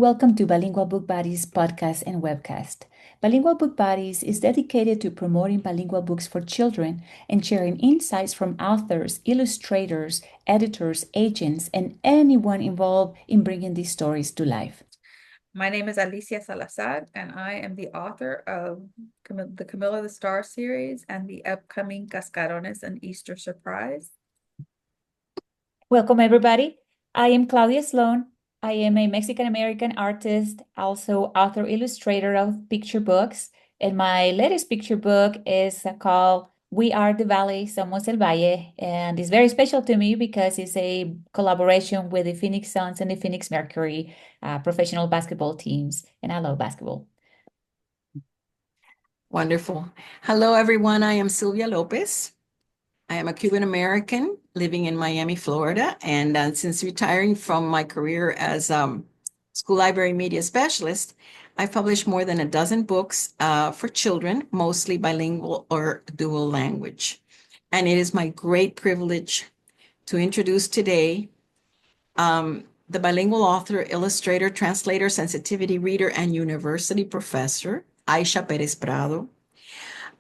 Welcome to Bilingual Book Buddies podcast and webcast. Bilingual Book Buddies is dedicated to promoting bilingual books for children and sharing insights from authors, illustrators, editors, agents, and anyone involved in bringing these stories to life. My name is Alicia Salazar, and I am the author of the Camila the Star series and the upcoming Cascarones and Easter Surprise. Welcome, everybody. I am Claudia Sloan. I am a Mexican-American artist, also author, illustrator of picture books. And my latest picture book is called We Are the Valley, Somos el Valle. And it's very special to me because it's a collaboration with the Phoenix Suns and the Phoenix Mercury professional basketball teams. And I love basketball. Wonderful. Hello, everyone. I am Silvia Lopez. I am a Cuban American living in Miami, Florida. And since retiring from my career as school library media specialist, I've published more than a dozen books for children, mostly bilingual or dual language. And it is my great privilege to introduce today the bilingual author, illustrator, translator, sensitivity reader, and university professor, Aixa Pérez-Prado.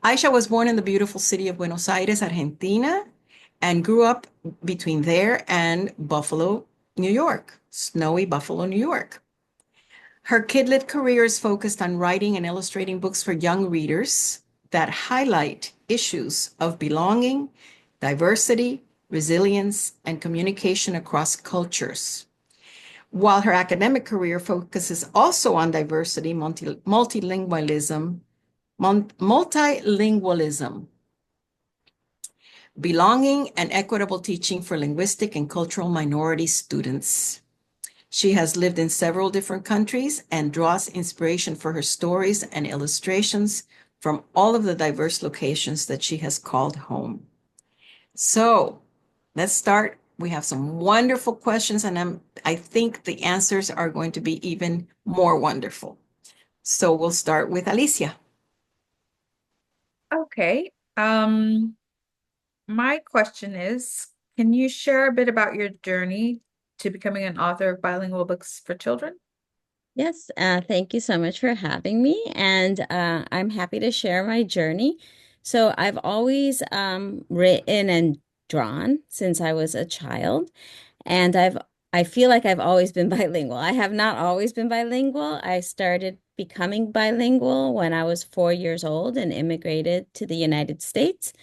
Aixa was born in the beautiful city of Buenos Aires, Argentina, and grew up between there and Buffalo, New York, snowy Buffalo, New York. Her kidlit career is focused on writing and illustrating books for young readers that highlight issues of belonging, diversity, resilience, and communication across cultures. While her academic career focuses also on diversity, multilingualism, belonging, and equitable teaching for linguistic and cultural minority students. She has lived in several different countries and draws inspiration for her stories and illustrations from all of the diverse locations that she has called home. So let's start. We have some wonderful questions, and I think the answers are going to be even more wonderful. So we'll start with Alicia. Okay. My question is, can you share a bit about your journey to becoming an author of bilingual books for children? Yes, thank you so much for having me, and I'm happy to share my journey. So I've always written and drawn since I was a child, and I feel like I've always been bilingual. I have not always been bilingual. I started becoming bilingual when I was 4 years old and immigrated to the United States.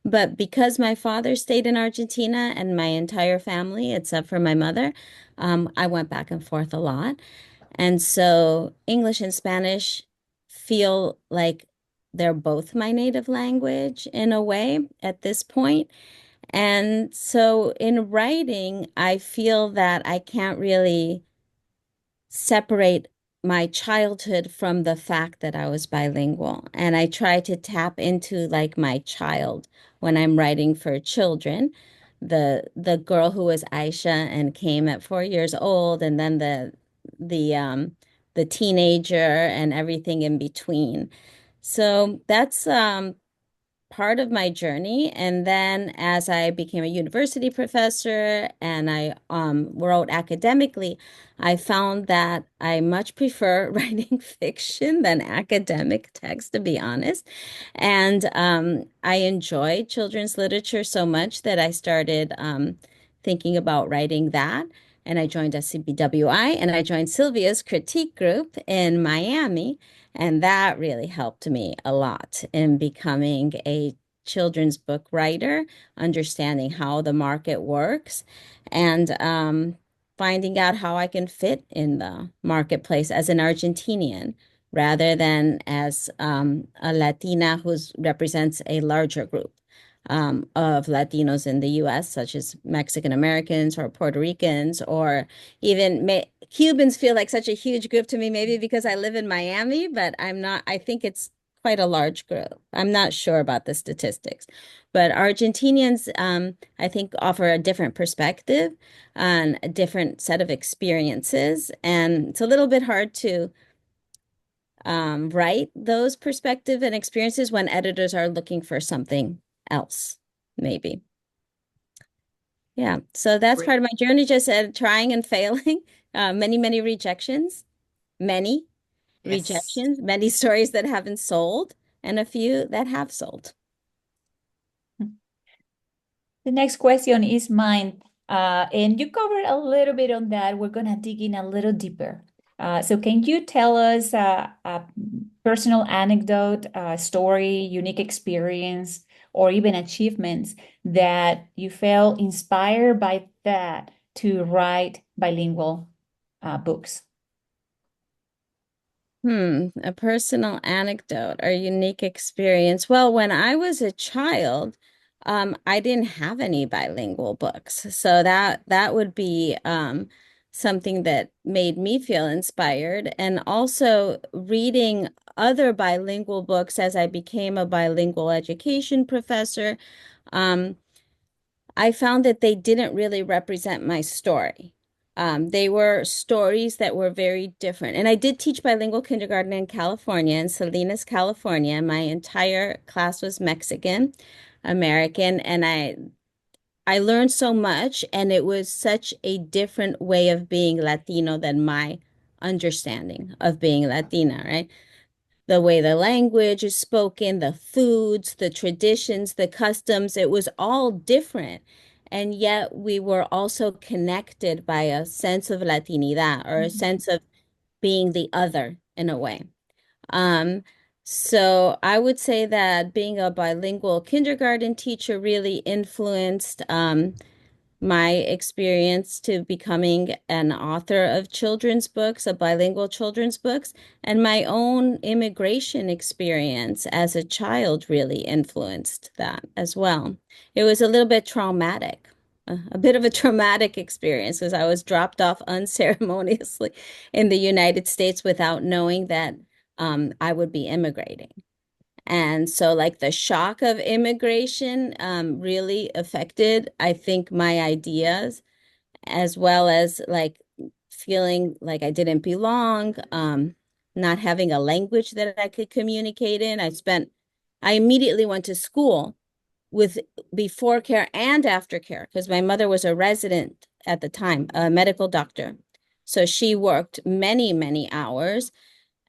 But because my father stayed in Argentina and my entire family, except for my mother, I went back and forth a lot. And so English and Spanish feel like they're both my native language in a way at this point. And so in writing, I feel that I can't really separate my childhood from the fact that I was bilingual. And I try to tap into like my child when I'm writing for children. The girl who was Aisha and came at 4 years old, and then the teenager and everything in between. So that's part of my journey. And then as I became a university professor and I wrote academically, I found that I much prefer writing fiction than academic text, to be honest. And I enjoyed children's literature so much that I started thinking about writing that. And I joined SCBWI and I joined Sylvia's critique group in Miami. And that really helped me a lot in becoming a children's book writer, understanding how the market works, and finding out how I can fit in the marketplace as an Argentinian rather than as a Latina who represents a larger group of Latinos in the US, such as Mexican Americans or Puerto Ricans, or even Cubans feel like such a huge group to me, maybe because I live in Miami, but I'm not, I think it's quite a large group. I'm not sure about the statistics, but Argentinians, I think, offer a different perspective and a different set of experiences. And it's a little bit hard to write those perspective and experiences when editors are looking for something else, maybe. Yeah, so that's part of my journey, just trying and failing, many rejections, many Yes. rejections, many stories that haven't sold, and a few that have sold. The next question is mine, and you covered a little bit on that. We're gonna dig in a little deeper. So can you tell us a personal anecdote, story, unique experience, or even achievements that you felt inspired by that to write bilingual books? A personal anecdote or unique experience. Well, when I was a child, I didn't have any bilingual books. So that would be something that made me feel inspired. And also reading other bilingual books as I became a bilingual education professor, um, I found that they didn't really represent my story. They were stories that were very different. And I did teach bilingual kindergarten in California, in Salinas, California. My entire class was Mexican American, and I learned so much, and it was such a different way of being Latino than my understanding of being Latina, right? The way the language is spoken, the foods, the traditions, the customs, it was all different. And yet we were also connected by a sense of Latinidad or a sense of being the other in a way. Um, so I would say that being a bilingual kindergarten teacher really influenced my experience to becoming an author of children's books, of bilingual children's books, and my own immigration experience as a child really influenced that as well. It was a little bit traumatic, a bit of a traumatic experience as I was dropped off unceremoniously in the United States without knowing that I would be immigrating. And so, like, the shock of immigration really affected, I think, my ideas, as well as like feeling like I didn't belong, not having a language that I could communicate in. I immediately went to school with before care and after care because my mother was a resident at the time, a medical doctor. So she worked many, many hours.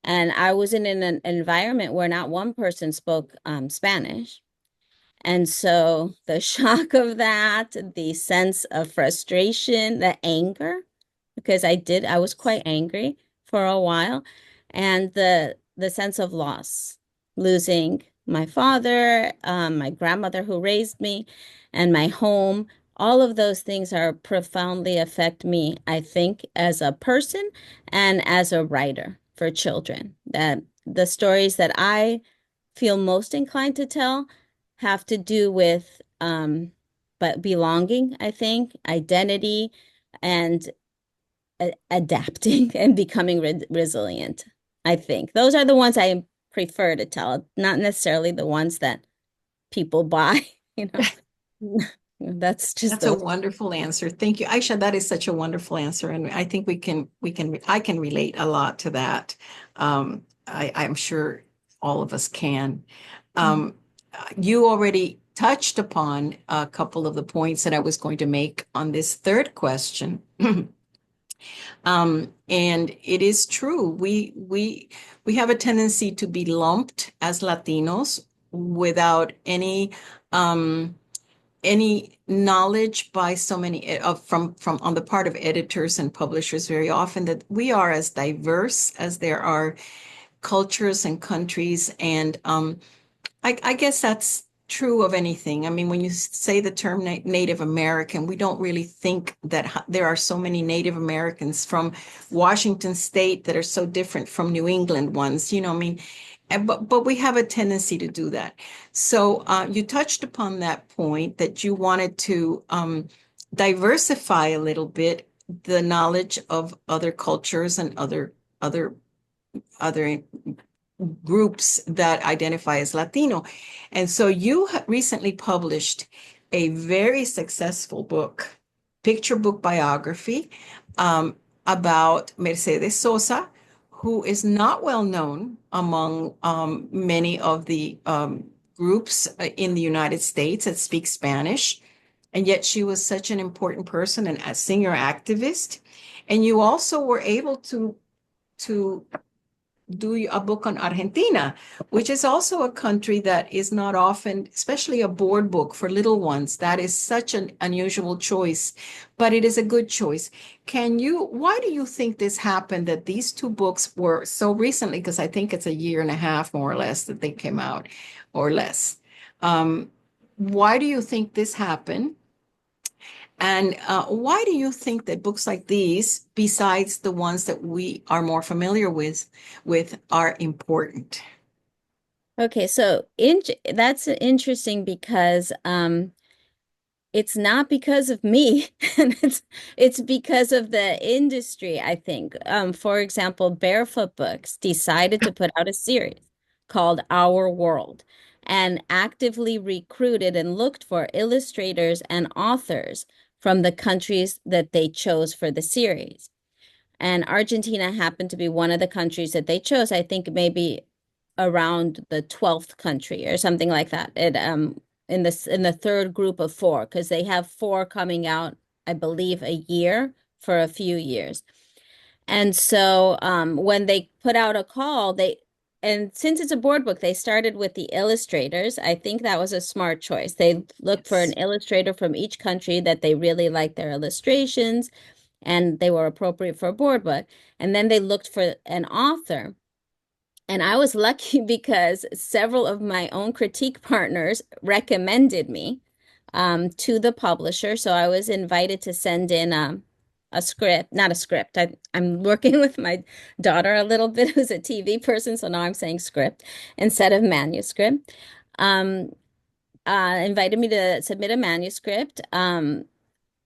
And I was in an environment where not one person spoke Spanish. And so the shock of that, the sense of frustration, the anger, because I was quite angry for a while, and the sense of loss, losing my father, my grandmother who raised me, and my home. All of those things are profoundly affect me, I think, as a person and as a writer for children. That the stories that I feel most inclined to tell have to do with but belonging, I think, identity, and adapting and becoming resilient. I think those are the ones I prefer to tell, not necessarily the ones that people buy, you know. That's a wonderful answer. Thank you, Aixa. That is such a wonderful answer, and I think I can relate a lot to that. I'm sure all of us can. You already touched upon a couple of the points that I was going to make on this third question. And it is true. We have a tendency to be lumped as Latinos without any knowledge by so many from on the part of editors and publishers very often that we are as diverse as there are cultures and countries. And I guess that's true of anything. I mean, when you say the term Native American, we don't really think that there are so many Native Americans from Washington State that are so different from New England ones, you know, I mean, but we have a tendency to do that. So you touched upon that point that you wanted to diversify a little bit the knowledge of other cultures and other groups that identify as Latino. And so you recently published a very successful book, picture book biography about Mercedes Sosa, who is not well known among many of the groups in the United States that speak Spanish. And yet she was such an important person and a singer activist. And you also were able to to do a book on Argentina, which is also a country that is not often, especially a board book for little ones. That is such an unusual choice, but it is a good choice. Why do you think this happened that these two books were so recently? Because I think it's a year and a half, more or less, that they came out, or less. Why do you think this happened? And why do you think that books like these, besides the ones that we are more familiar with are important? Okay, so that's interesting because it's not because of me, and it's because of the industry, I think. For example, Barefoot Books decided to put out a series called Our World and actively recruited and looked for illustrators and authors from the countries that they chose for the series. And Argentina happened to be one of the countries that they chose. I think maybe around the 12th country or something like that. In the third group of four, because they have four coming out, I believe, a year for a few years. And so when they put out a call, and since it's a board book, they started with the illustrators. I think that was a smart choice. They looked for an illustrator from each country that they really liked their illustrations and they were appropriate for a board book. And then they looked for an author. And I was lucky because several of my own critique partners recommended me to the publisher. So I was invited to send in a script, not a script. I'm working with my daughter a little bit, who's a TV person. So now I'm saying script instead of manuscript. Invited me to submit a manuscript. And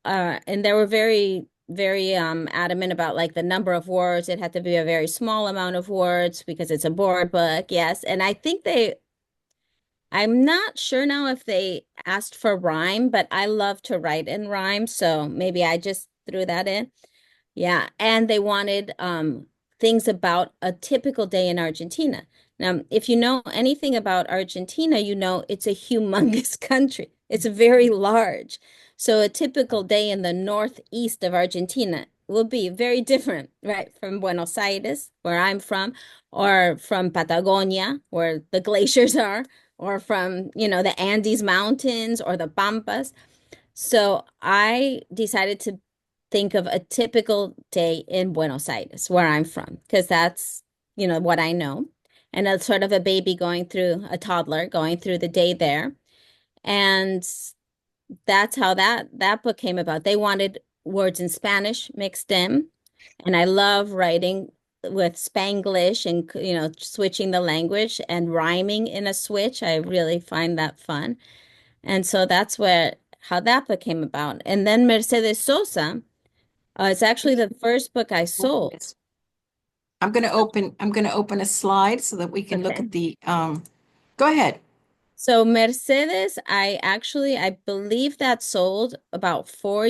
they were very, very adamant about like the number of words. It had to be a very small amount of words because it's a board book. Yes. And I think I'm not sure now if they asked for rhyme, but I love to write in rhyme. So maybe I just threw that in. Yeah. And they wanted things about a typical day in Argentina. Now, if you know anything about Argentina, you know it's a humongous country. It's very large. So a typical day in the northeast of Argentina will be very different, right, from Buenos Aires, where I'm from, or from Patagonia, where the glaciers are, or from, the Andes Mountains or the Pampas. So I decided to think of a typical day in Buenos Aires, where I'm from, because that's, what I know. And a sort of a toddler going through the day there. And that's how that book came about. They wanted words in Spanish mixed in. And I love writing with Spanglish and, switching the language and rhyming in a switch. I really find that fun. And so that's how that book came about. And then Mercedes Sosa, it's actually the first book I sold. I'm going to open a slide so that we can look at the, go ahead. So Mercedes, I believe that sold about 4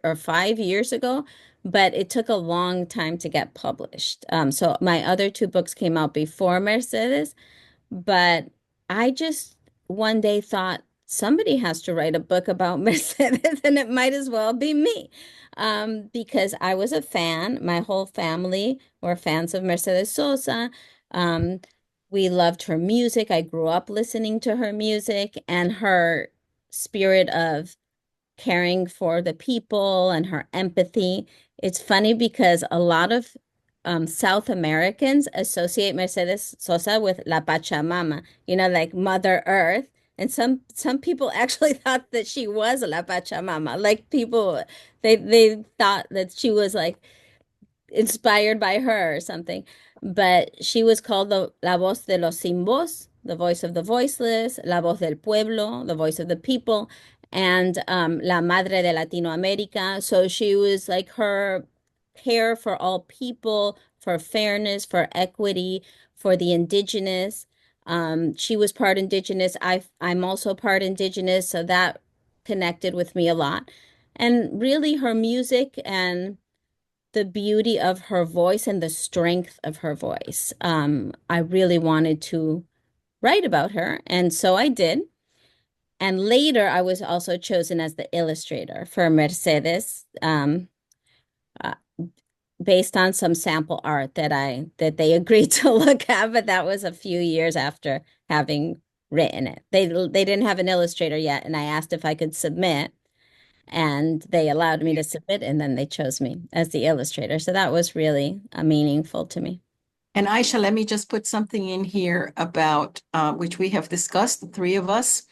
or 5 years ago, but it took a long time to get published. So my other two books came out before Mercedes, but I just one day thought somebody has to write a book about Mercedes, and it might as well be me. Because I was a fan. My whole family were fans of Mercedes Sosa. We loved her music. I grew up listening to her music and her spirit of caring for the people and her empathy. It's funny because a lot of South Americans associate Mercedes Sosa with La Pachamama, like Mother Earth. And some people actually thought that she was La Pachamama. Like people, they thought that she was like inspired by her or something. But she was called La Voz de los Sin Voz, the voice of the voiceless, La Voz del Pueblo, the voice of the people, and La Madre de Latinoamérica. So she was like her care for all people, for fairness, for equity, for the indigenous. She was part indigenous. I'm also part indigenous, so that connected with me a lot. And really her music and the beauty of her voice and the strength of her voice. I really wanted to write about her, and so I did. And later, I was also chosen as the illustrator for Mercedes. Uh, based on some sample art that they agreed to look at, but that was a few years after having written it. They didn't have an illustrator yet, and I asked if I could submit, and they allowed me to submit, and then they chose me as the illustrator. So that was really meaningful to me. And Aixa, let me just put something in here about which we have discussed, the three of us.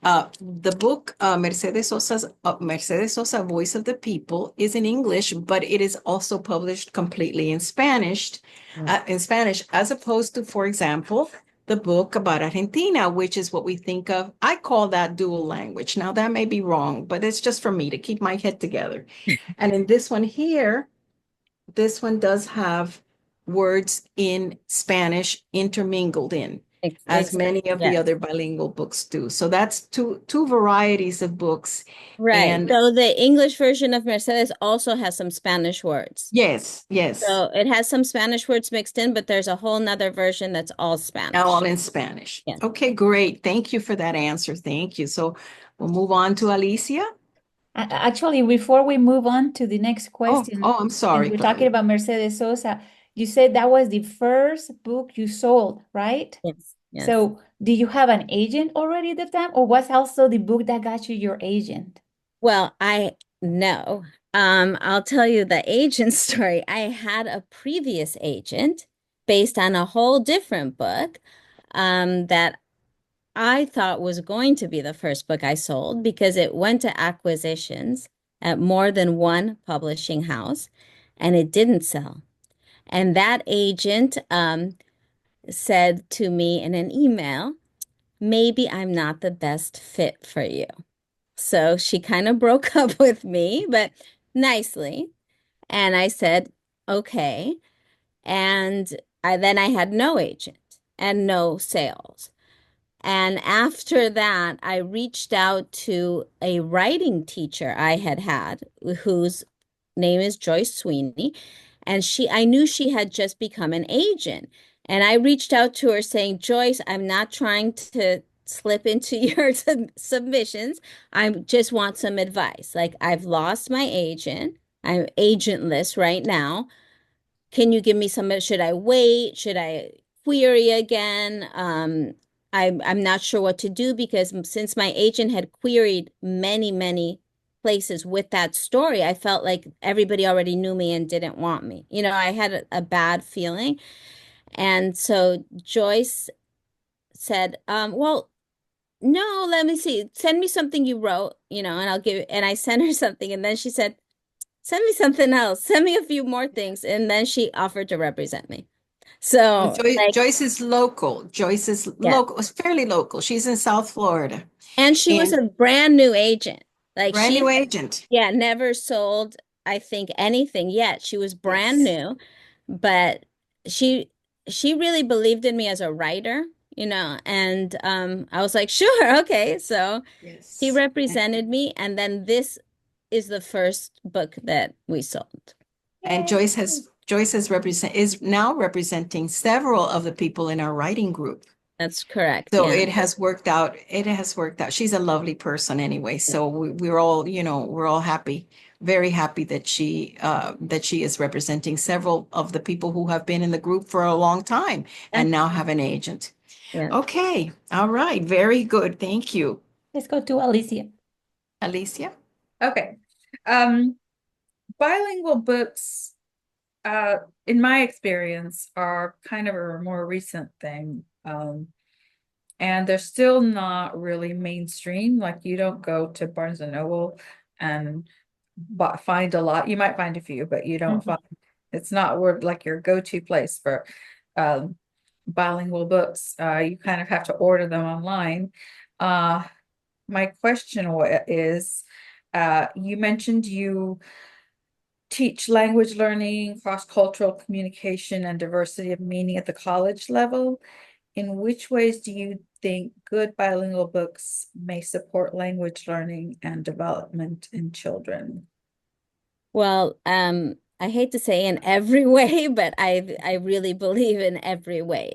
The book Mercedes Sosa, Voice of the People, is in English, but it is also published completely in Spanish, as opposed to, for example, the book about Argentina, which is what we think of. I call that dual language. Now, that may be wrong, but it's just for me to keep my head together. And in this one here, this one does have words in Spanish intermingled in, as many of the other bilingual books do. So that's two varieties of books. Right. And so the English version of Mercedes also has some Spanish words. yes. So it has some Spanish words mixed in, but there's a whole nother version that's all Spanish. All in Spanish. Yeah. Okay, great. Thank you for that answer. Thank you. So we'll move on to Alicia. Actually, before we move on to the next question, I'm sorry, we're talking about Mercedes Sosa. You said that was the first book you sold, right? Yes. So did you have an agent already at the time, or was also the book that got you your agent? Well, no. I'll tell you the agent story. I had a previous agent based on a whole different book that I thought was going to be the first book I sold because it went to acquisitions at more than one publishing house, and it didn't sell. And that agent said to me in an email, maybe I'm not the best fit for you. So she kind of broke up with me, but nicely. And I said, okay. And then I had no agent and no sales. And after that, I reached out to a writing teacher I had, whose name is Joyce Sweeney. And I knew she had just become an agent. And I reached out to her saying, Joyce, I'm not trying to slip into your submissions. I just want some advice. Like, I've lost my agent. I'm agentless right now. Can you give me some, should I wait? Should I query again? I'm not sure what to do because since my agent had queried many places with that story, I felt like everybody already knew me and didn't want me. I had a bad feeling. And so Joyce said, well, no, let me see. Send me something you wrote, and I'll give it. And I sent her something. And then she said, send me something else. Send me a few more things. And then she offered to represent me. So Joyce is local. Joyce is local, fairly local. She's in South Florida. And she was a brand new agent. Brand new agent. Yeah, never sold, I think, anything yet. She was brand new, but she really believed in me as a writer, and I was like, sure, okay. So she represented me, and then this is the first book that we sold. And Joyce is now representing several of the people in our writing group. That's correct. So it has worked out. She's a lovely person anyway. So we're all happy, very happy that she is representing several of the people who have been in the group for a long time and now have an agent. Yeah. Okay. All right. Very good. Thank you. Let's go to Alicia. Alicia. Okay. Bilingual books, in my experience, are kind of a more recent thing. And they're still not really mainstream. Like, you don't go to Barnes and Noble and find a lot. You might find a few, but you don't find, it's not like your go-to place for bilingual books. You kind of have to order them online. My question is, you mentioned you teach language learning, cross-cultural communication, and diversity of meaning at the college level. In which ways do you think good bilingual books may support language learning and development in children? Well, I hate to say in every way, but I really believe in every way.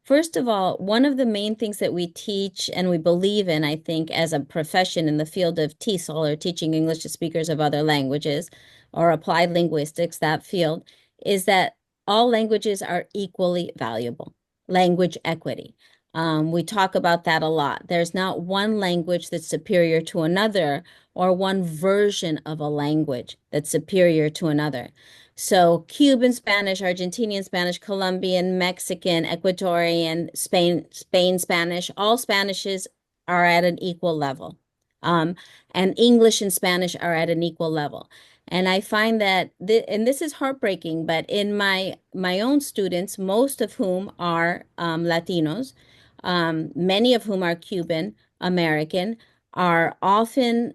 First of all, one of the main things that we teach and we believe in, I think, as a profession in the field of TESOL, or teaching English to speakers of other languages, or applied linguistics, that field, is that all languages are equally valuable. Language equity. We talk about that a lot. There's not one language that's superior to another, or one version of a language that's superior to another. So Cuban Spanish, Argentinian Spanish, Colombian, Mexican, Ecuadorian, Spain Spanish, all Spanishes are at an equal level. And English and Spanish are at an equal level. And I find that, and this is heartbreaking, but in my own students, most of whom are Latinos, many of whom are Cuban American, are often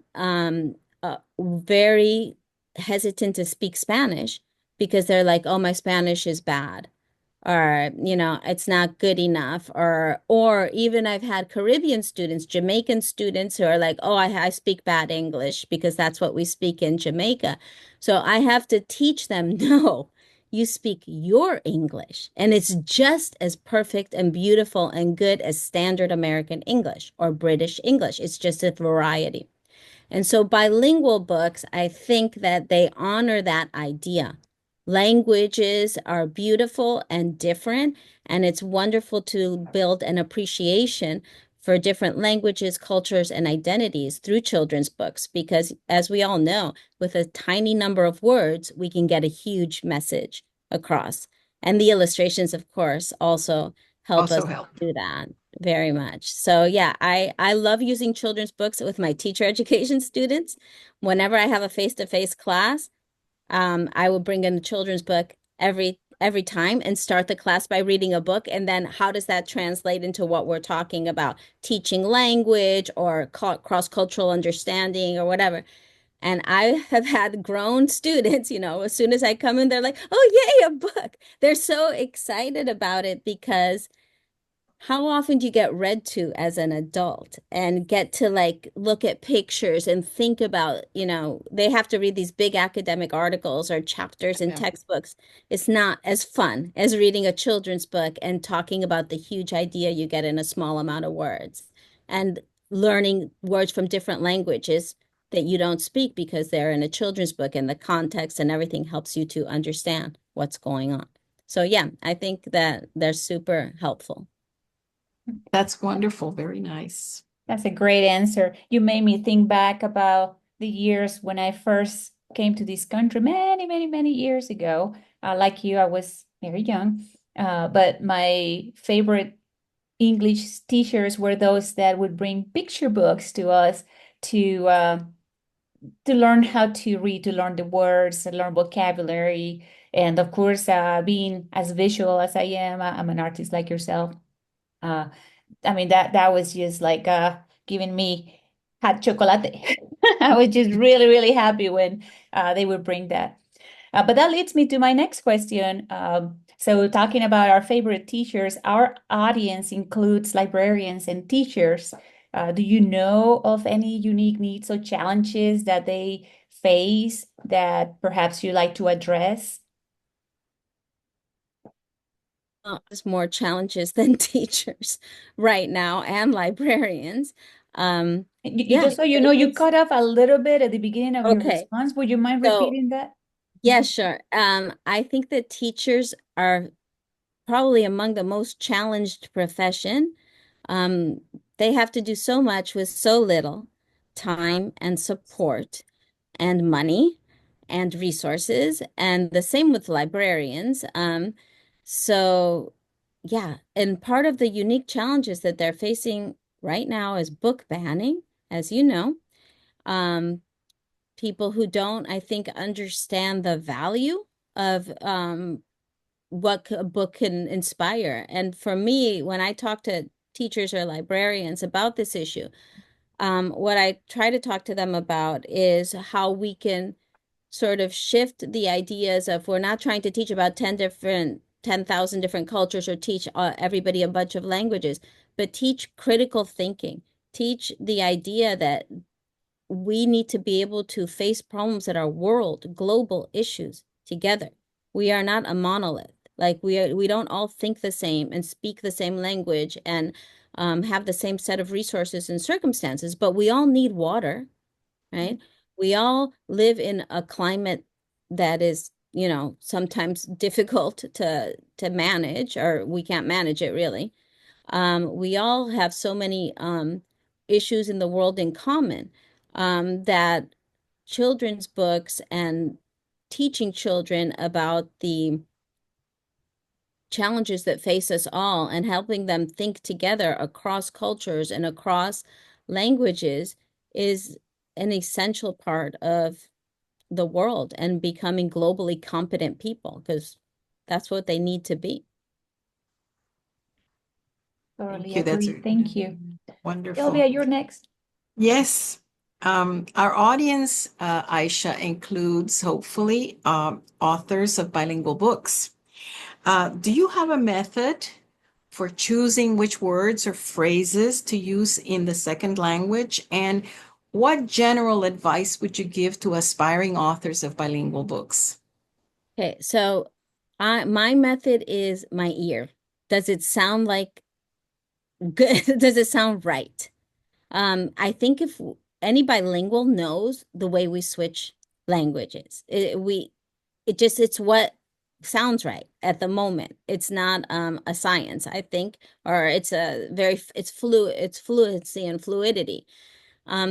very hesitant to speak Spanish because they're like, oh, my Spanish is bad, or, it's not good enough, or even I've had Caribbean students, Jamaican students who are like, oh, I speak bad English because that's what we speak in Jamaica. So I have to teach them, no, you speak your English, and it's just as perfect and beautiful and good as standard American English or British English. It's just a variety. And so bilingual books, I think that they honor that idea. Languages are beautiful and different, and it's wonderful to build an appreciation for different languages, cultures, and identities through children's books, because as we all know, with a tiny number of words, we can get a huge message across. And the illustrations, of course, also help us do that very much. So yeah, I love using children's books with my teacher education students. Whenever I have a face-to-face class, I will bring in a children's book every time and start the class by reading a book. And then how does that translate into what we're talking about? Teaching language or cross-cultural understanding or whatever. And I have had grown students, as soon as I come in, they're like, oh, yay, a book. They're so excited about it because how often do you get read to as an adult and get to look at pictures and think about, they have to read these big academic articles or chapters in textbooks. It's not as fun as reading a children's book and talking about the huge idea you get in a small amount of words, and learning words from different languages that you don't speak because they're in a children's book, and the context and everything helps you to understand what's going on. So yeah, I think that they're super helpful. That's wonderful. Very nice. That's a great answer. You made me think back about the years when I first came to this country many, many, many years ago. Like you, I was very young, but my favorite English teachers were those that would bring picture books to us to learn how to read, to learn the words, to learn vocabulary. And of course, being as visual as I am, I'm an artist like yourself. I mean, that was just like giving me hot chocolate. I was just really, really happy when they would bring that. But that leads me to my next question. So talking about our favorite teachers, our audience includes librarians and teachers. Do you know of any unique needs or challenges that they face that perhaps you like to address? There's more challenges than teachers right now, and librarians. Just so you know, you cut off a little bit at the beginning of your response. Would you mind repeating that? Yeah, sure. I think that teachers are probably among the most challenged profession. They have to do so much with so little time and support and money and resources, and the same with librarians. So yeah, and part of the unique challenges that they're facing right now is book banning, as you know. People who don't, I think, understand the value of what a book can inspire. And for me, when I talk to teachers or librarians about this issue, what I try to talk to them about is how we can sort of shift the ideas of, we're not trying to teach about 10,000 different cultures, or teach everybody a bunch of languages, but teach critical thinking, teach the idea that we need to be able to face problems that are global issues together. We are not a monolith. Like we don't all think the same and speak the same language and have the same set of resources and circumstances, but we all need water, right? We all live in a climate that is, sometimes difficult to manage, or we can't manage it really. We all have so many issues in the world in common, that children's books and teaching children about the challenges that face us all and helping them think together across cultures and across languages is an essential part of the world and becoming globally competent people, because that's what they need to be. Totally Thank you. That's agree. Thank you. wonderful. Sylvia, you're next. Yes. Our audience, Aixa, includes hopefully authors of bilingual books. Do you have a method for choosing which words or phrases to use in the second language? And what general advice would you give to aspiring authors of bilingual books? Okay, so my method is my ear. Does it sound like good? Does it sound right? I think if any bilingual knows the way we switch languages, it's what sounds right at the moment. It's not a science, I think, or it's fluency and fluidity.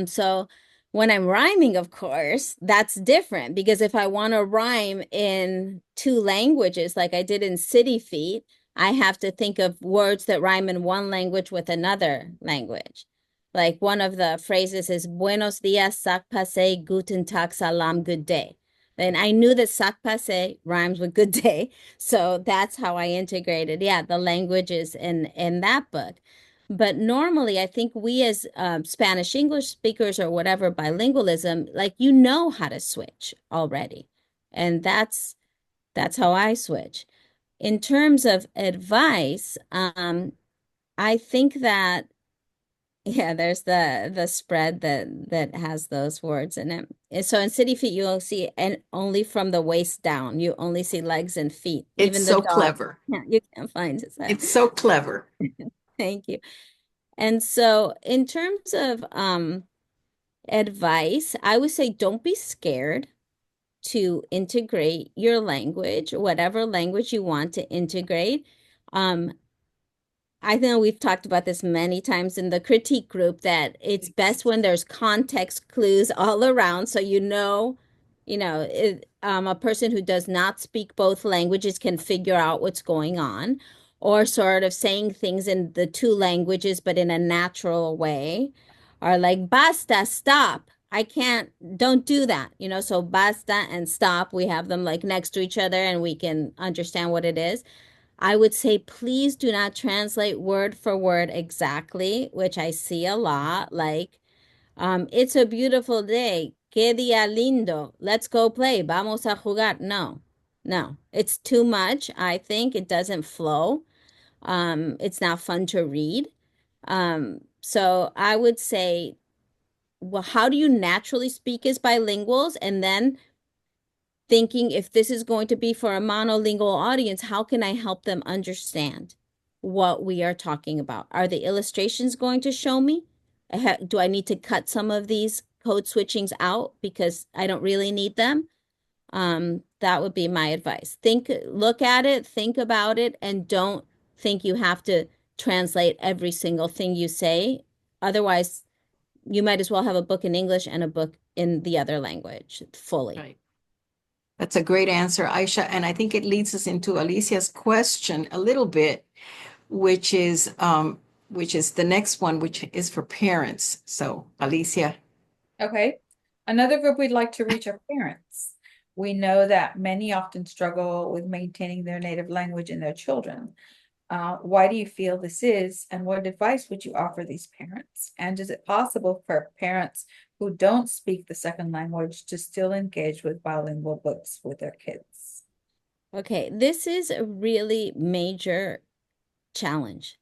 So when I'm rhyming, of course, that's different, because if I want to rhyme in two languages, like I did in City Feet, I have to think of words that rhyme in one language with another language. Like one of the phrases is Buenos dias, sac passe, guten tag, salam, good day. And I knew that sac passe rhymes with good day. So that's how I integrated, the languages in that book. But normally, I think we as Spanish English speakers or whatever bilingualism, like how to switch already. And that's how I switch. In terms of advice, I think that there's the spread that has those words in it. And so in City Feet, you'll see, and only from the waist down, you only see legs and feet. It's Even so the dog, clever. you can't find his head. It's so clever. Thank you. And so in terms of advice, I would say don't be scared to integrate your language, whatever language you want to integrate. I know we've talked about this many times in the critique group, that it's best when there's context clues all around, so a person who does not speak both languages can figure out what's going on, or sort of saying things in the two languages but in a natural way, or like basta, stop. Don't do that. So basta and stop, we have them like next to each other and we can understand what it is. I would say, please do not translate word for word exactly, which I see a lot. Like, it's a beautiful day. Qué día lindo. Let's go play. Vamos a jugar. No, it's too much. I think it doesn't flow. It's not fun to read. So I would say, well, how do you naturally speak as bilinguals? And then thinking, if this is going to be for a monolingual audience, how can I help them understand what we are talking about? Are the illustrations going to show me? Do I need to cut some of these code switchings out because I don't really need them? That would be my advice. Look at it, think about it, and don't think you have to translate every single thing you say. Otherwise, you might as well have a book in English and a book in the other language fully. Right. That's a great answer, Aixa. And I think it leads us into Alicia's question a little bit, which is the next one, which is for parents. So, Alicia. Okay. Another group we'd like to reach are parents. We know that many often struggle with maintaining their native language in their children. Why do you feel this is, and what advice would you offer these parents? And is it possible for parents who don't speak the second language to still engage with bilingual books with their kids? Okay, this is a really major challenge.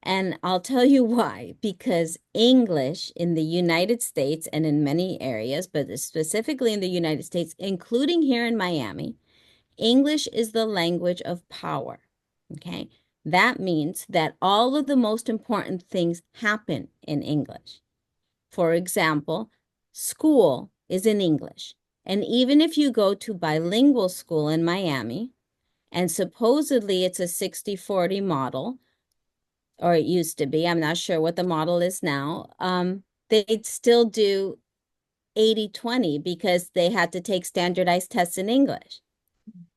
And I'll tell you why. Because English in the United States and in many areas, but specifically in the United States, including here in Miami, English is the language of power. Okay. That means that all of the most important things happen in English. For example, school is in English. And even if you go to bilingual school in Miami, and supposedly it's a 60-40 model, or it used to be, I'm not sure what the model is now, they'd still do 80-20 because they had to take standardized tests in English.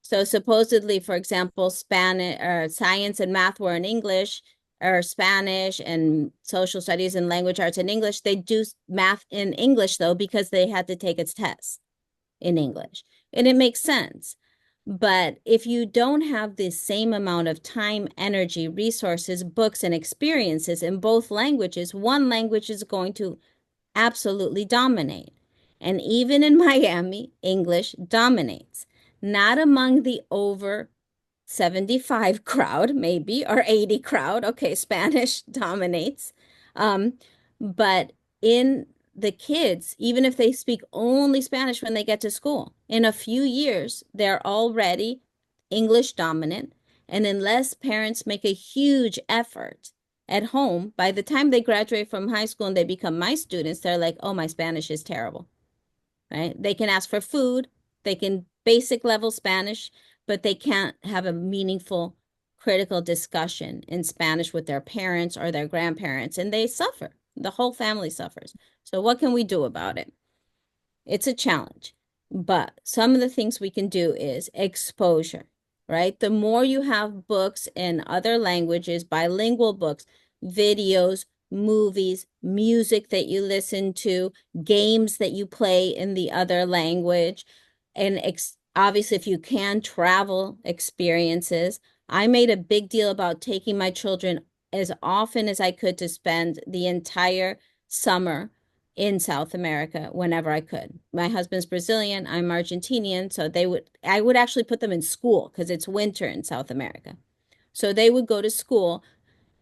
So supposedly, for example, Spanish or science and math were in English, or Spanish and social studies and language arts in English. They do math in English, though, because they had to take its tests in English. And it makes sense. But if you don't have the same amount of time, energy, resources, books, and experiences in both languages, one language is going to absolutely dominate. And even in Miami, English dominates. Not among the over 75 crowd, maybe, or 80 crowd. Okay, Spanish dominates. But in the kids, even if they speak only Spanish when they get to school, in a few years, they're already English dominant. And unless parents make a huge effort at home, by the time they graduate from high school and they become my students, they're like, oh, my Spanish is terrible, right? They can ask for food, they can basic level Spanish, but they can't have a meaningful critical discussion in Spanish with their parents or their grandparents, and they suffer. The whole family suffers. So what can we do about it? It's a challenge, but some of the things we can do is exposure, right? The more you have books in other languages, bilingual books, videos, movies, music that you listen to, games that you play in the other language, and obviously, if you can, travel experiences. I made a big deal about taking my children as often as I could to spend the entire summer in South America whenever I could. My husband's Brazilian, I'm Argentinian, so I would actually put them in school because it's winter in South America. So they would go to school,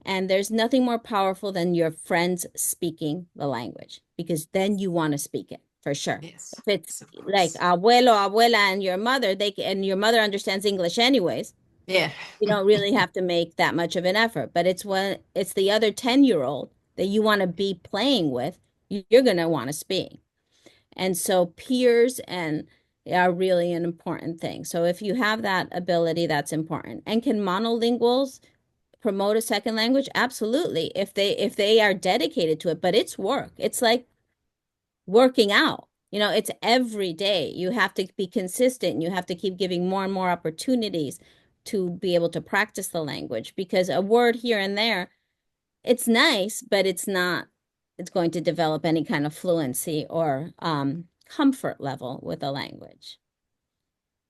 and there's nothing more powerful than your friends speaking the language, because then you want to speak it for sure. Yes. If it's Of like course. abuelo, abuela, and your mother, and your mother understands English anyways, Yeah. you don't really have to make that much of an effort. But it's when it's the other 10-year-old that you want to be playing with, you're going to want to speak. And so peers and are really an important thing. So if you have that ability, that's important. And can monolinguals promote a second language? Absolutely. If they are dedicated to it, but it's work. It's like working out. It's every day. You have to be consistent. You have to keep giving more and more opportunities to be able to practice the language, because a word here and there, it's nice, but it's going to develop any kind of fluency or comfort level with a language.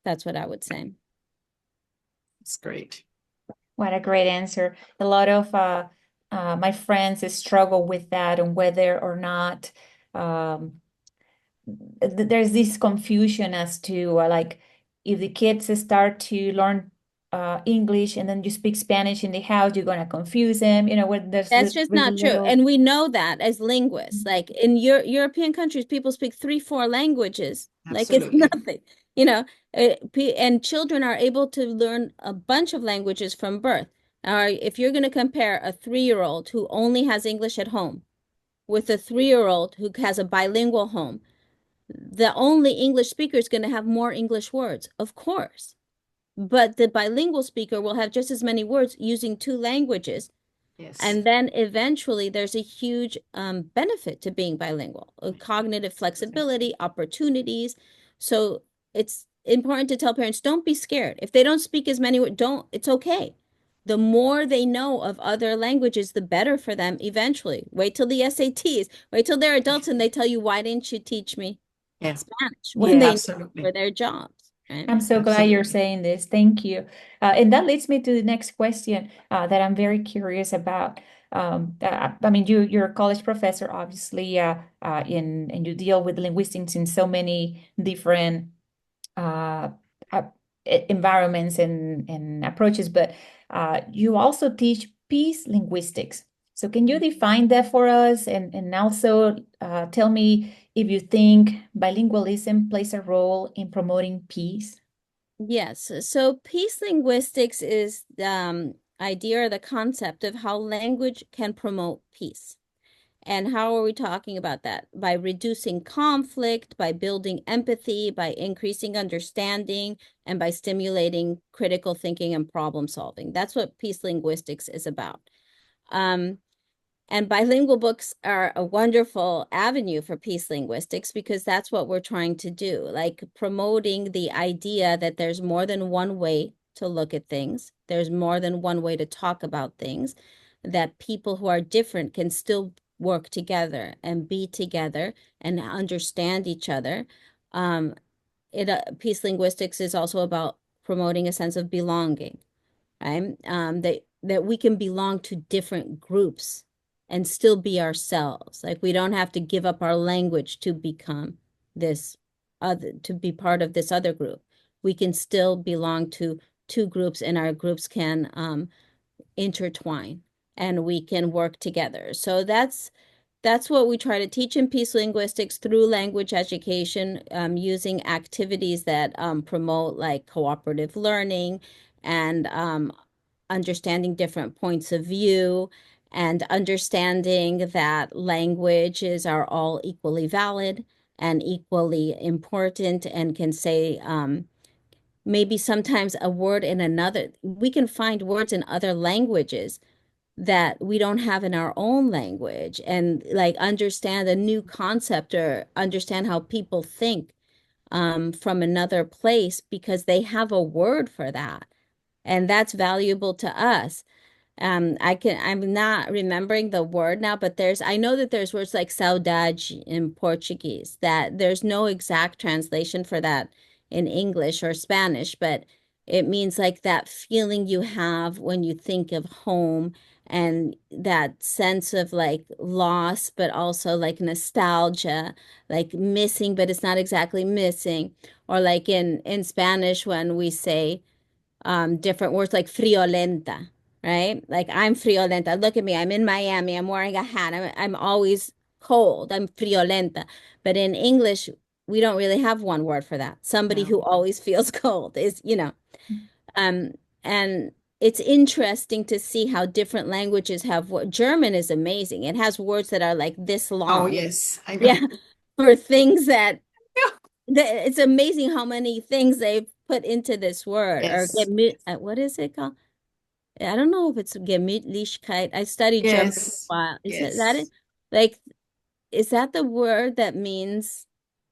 That's what I would say. It's great. What a great answer. A lot of my friends struggle with that, and whether or not there's this confusion as to like, if the kids start to learn English and then you speak Spanish in the house, you're gonna confuse them. When there's That's just really not true. little. And we know that as linguists. Like in European countries, people speak 3-4 languages. Like it's Absolutely. nothing, and children are able to learn a bunch of languages from birth. If you're going to compare a 3-year-old who only has English at home with a 3-year-old who has a bilingual home, the only English speaker is going to have more English words, of course. But the bilingual speaker will have just as many words using 2 languages. Yes. And then eventually there's a huge benefit to being bilingual, cognitive flexibility, opportunities. So it's important to tell parents, don't be scared. If they don't speak as many words, it's okay. The more they know of other languages, the better for them eventually. Wait till the SATs, wait till they're adults and they tell you, why didn't you teach me Yeah. Spanish when they need it Absolutely. for their jobs, right? I'm so glad you're Absolutely. saying this. Thank you. And that leads me to the next question that I'm very curious about. I mean, you're a college professor, obviously, and you deal with linguistics in so many different uh, uh, environments and approaches, but you also teach peace linguistics. So can you define that for us, and also tell me if you think bilingualism plays a role in promoting peace? Yes. So peace linguistics is the idea or the concept of how language can promote peace. And how are we talking about that? By reducing conflict, by building empathy, by increasing understanding, and by stimulating critical thinking and problem solving. That's what peace linguistics is about. And bilingual books are a wonderful avenue for peace linguistics because that's what we're trying to do, like promoting the idea that there's more than one way to look at things. There's more than one way to talk about things, that people who are different can still work together and be together and understand each other. Peace linguistics is also about promoting a sense of belonging, right? That we can belong to different groups and still be ourselves. Like we don't have to give up our language to become this other, to be part of this other group. We can still belong to two groups, and our groups can intertwine and we can work together. So that's what we try to teach in peace linguistics through language education, using activities that promote like cooperative learning and understanding different points of view and understanding that languages are all equally valid and equally important and can say maybe sometimes a word in another, we can find words in other languages that we don't have in our own language and like understand a new concept or understand how people think from another place because they have a word for that. And that's valuable to us. I'm not remembering the word now, but I know that there's words like saudade in Portuguese, that there's no exact translation for that in English or Spanish, but it means like that feeling you have when you think of home and that sense of like loss, but also like nostalgia, like missing, but it's not exactly missing. Or like in Spanish when we say different words like friolenta, right? Like I'm friolenta. Look at me. I'm in Miami. I'm wearing a hat. I'm always cold. I'm friolenta. But in English, we don't really have one word for that. Somebody who No. always feels cold is, um, and it's interesting to see how different languages have German is amazing. It has words that are like this Oh, long. yes, I know. Yeah, for things that it's amazing how many things they've put into this word or Yes, what is it called? I don't know if it's Gemütlichkeit. I studied German for a yes, while. Is it that it? yes. Like, is that the word that means?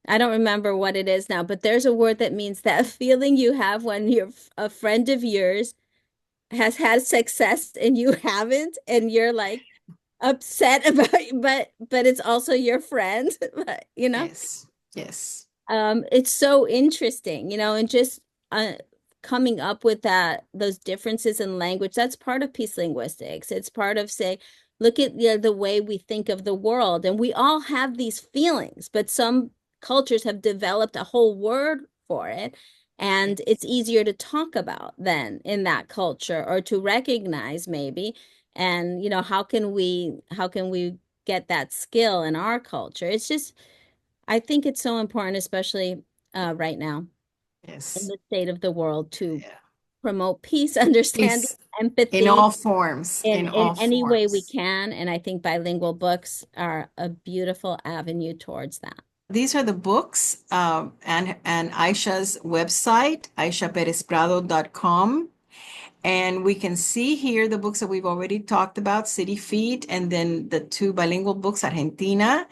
I don't remember what it is now, but there's a word that means that feeling you have when a friend of yours has had success and you haven't, and you're like upset about, but it's also your friend, but. Yes, yes, It's so interesting, and just uh, coming up with those differences in language, that's part of peace linguistics. It's part of say, look at the way we think of the world, and we all have these feelings, but some cultures have developed a whole word for it, and yes, it's easier to talk about then in that culture or to recognize maybe. And how can we get that skill in our culture? It's just I think it's so important, especially right now in yes. the state of the world, to Yeah. promote peace, understanding, Peace in empathy all forms, in, in in all any way we forms. can. And I think bilingual books are a beautiful avenue towards that. These are the books and Aisha's website, aixaperezprado.com. And we can see here the books that we've already talked about, City Feet, and then the two bilingual books, Argentina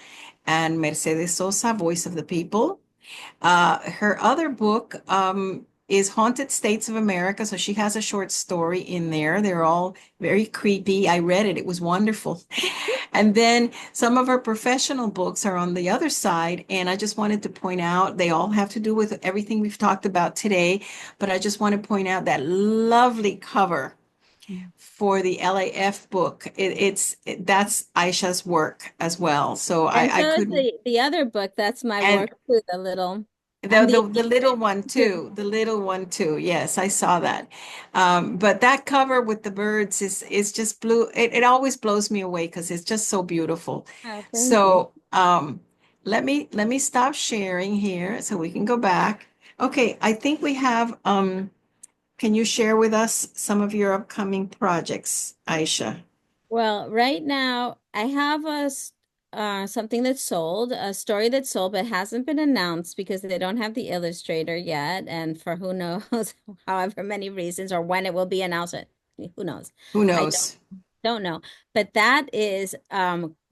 and Mercedes Sosa, Voice of the People. Her other book is Haunted States of America. So she has a short story in there. They're all very creepy. I read it, it was wonderful. And then some of her professional books are on the other side. And I just wanted to point out they all have to do with everything we've talked about today. But I just want to point out that lovely cover for the LAF book. That's Aisha's work as well. So And I so is couldn't. the other book. That's my And work too, the little, the, I'm the the the little one too. too, the little one too. Yes, I saw that. But that cover with the birds is just blue. It always blows me away because it's just so beautiful. Oh, thank you. So let me stop sharing here so we can go back. Okay, I think we have, can you share with us some of your upcoming projects, Aisha? Well, right now I have something that's sold, a story that's sold, but hasn't been announced because they don't have the illustrator yet, and for who knows, however many reasons, or when it will be announced, who knows? Who I knows? don't know. But that is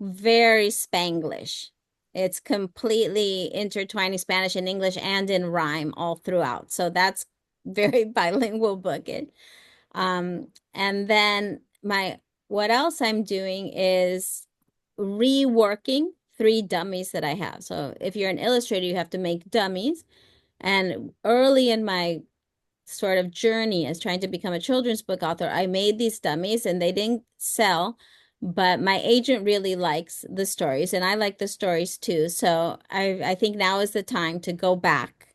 very Spanglish. It's completely intertwining Spanish and English and in rhyme all throughout. So that's very bilingual book. And then what else I'm doing is reworking 3 dummies that I have. So if you're an illustrator, you have to make dummies. And early in my sort of journey as trying to become a children's book author, I made these dummies and they didn't sell, but my agent really likes the stories and I like the stories too. So I think now is the time to go back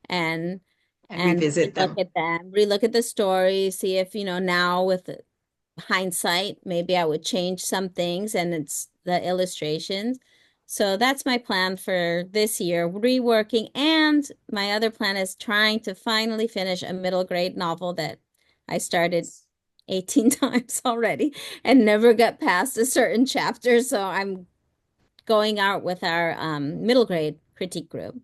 and And revisit relook them. at them, relook at the story, see if, now with hindsight, maybe I would change some things and it's the illustrations. So that's my plan for this year, reworking. And my other plan is trying to finally finish a middle grade novel that I started 18 times already and never got past a certain chapter. So I'm going out with our middle grade critique group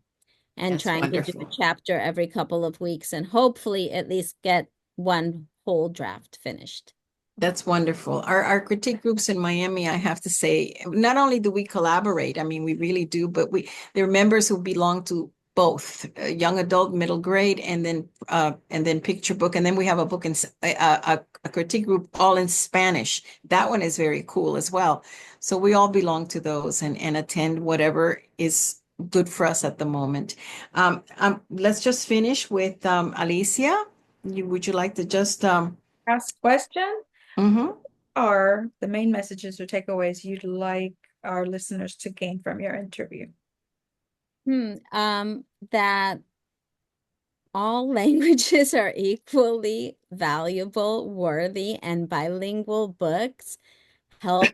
and That's trying to do a wonderful. chapter every couple of weeks and hopefully at least get one whole draft finished. That's wonderful. Our critique groups in Miami, I have to say, not only do we collaborate, I mean, we really do, but there are members who belong to both young adult, middle grade, and then picture book, and then we have a book in a critique group all in Spanish. That one is very cool as well. So we all belong to those and attend whatever is good for us at the moment. Let's just finish with Alicia. Would you like to just Ask question. mhm. Are the main messages or takeaways you'd like our listeners to gain from your interview? That all languages are equally valuable, worthy, and bilingual books help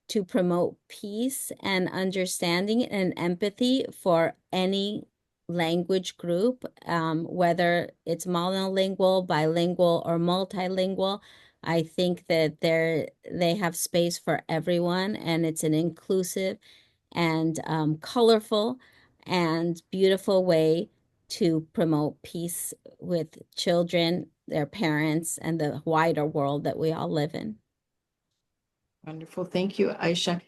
to promote peace and understanding and empathy for any language group, whether it's monolingual, bilingual, or multilingual. I think that they have space for everyone, and it's an inclusive and colorful and beautiful way to promote peace with children, their parents, and the wider world that we all live in. Wonderful. Thank you, Aisha.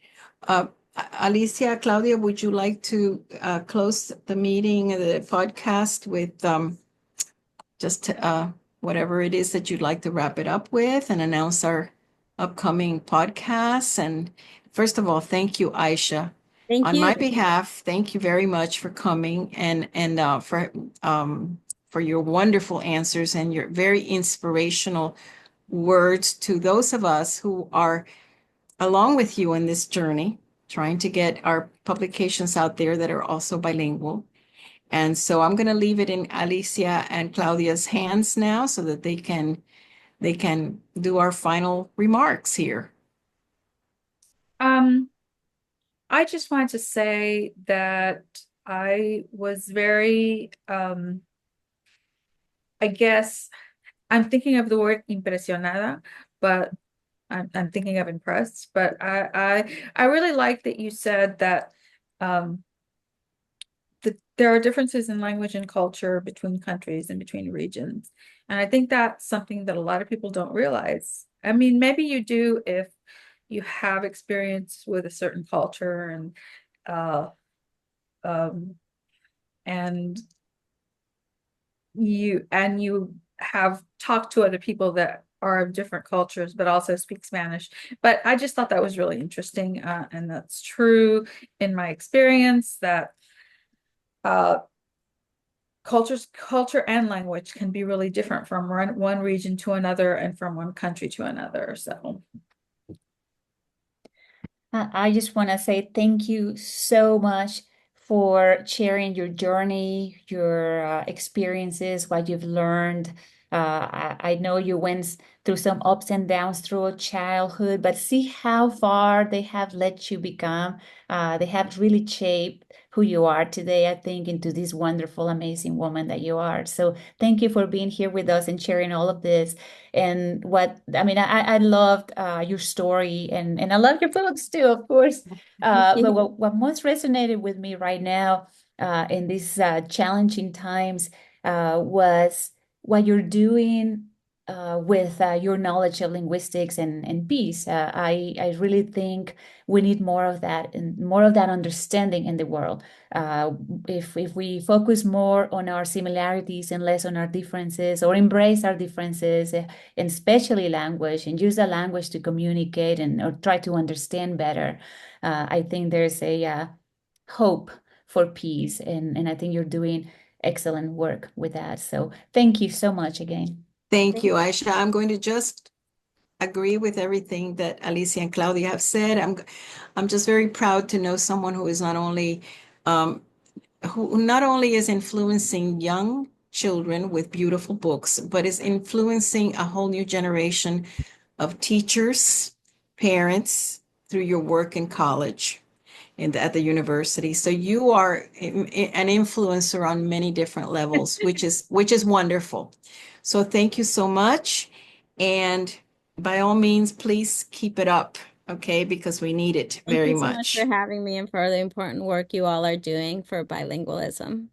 Alicia, Claudia, would you like to close the meeting, the podcast with just whatever it is that you'd like to wrap it up with and announce our upcoming podcasts? And first of all, thank you, Aisha. Thank On you. my behalf, thank you very much for coming and for your wonderful answers and your very inspirational words to those of us who are along with you in this journey, trying to get our publications out there that are also bilingual. And so I'm going to leave it in Alicia and Claudia's hands now so that they can do our final remarks here. I just wanted to say that I was very, I guess I'm thinking of the word impresionada, but I'm thinking of impressed. But I really like that you said that there are differences in language and culture between countries and between regions. And I think that's something that a lot of people don't realize. I mean, maybe you do if you have experience with a certain culture uh, um, and you have talked to other people that are of different cultures but also speak Spanish. But I just thought that was really interesting, and that's true in my experience that uh, culture and language can be really different from one region to another and from one country to another. So I just want to say thank you so much for sharing your journey, your experiences, what you've learned. I know you went through some ups and downs through childhood, but see how far they have let you become. They have really shaped who you are today, I think, into this wonderful, amazing woman that you are. So thank you for being here with us and sharing all of this. And I loved your story, and I love your books too, of course. But what most resonated with me right now in these challenging times was what you're doing with your knowledge of linguistics and peace. I really think we need more of that and more of that understanding in the world. Uh, if we focus more on our similarities and less on our differences, or embrace our differences, and especially language, and use the language to communicate and or try to understand better, I think there's a hope for peace, and I think you're doing excellent work with that. So thank you so much again. Thank you, Aisha. I'm going to just agree with everything that Alicia and Claudia have said. I'm just very proud to know someone who is not only who not only is influencing young children with beautiful books, but is influencing a whole new generation of teachers, parents through your work in college and at the university. So you are an influencer on many different levels, which is wonderful. So thank you so much. And by all means, please keep it up, okay? Because we need it Thank very you so much for much. having me and for the important work you all are doing for bilingualism.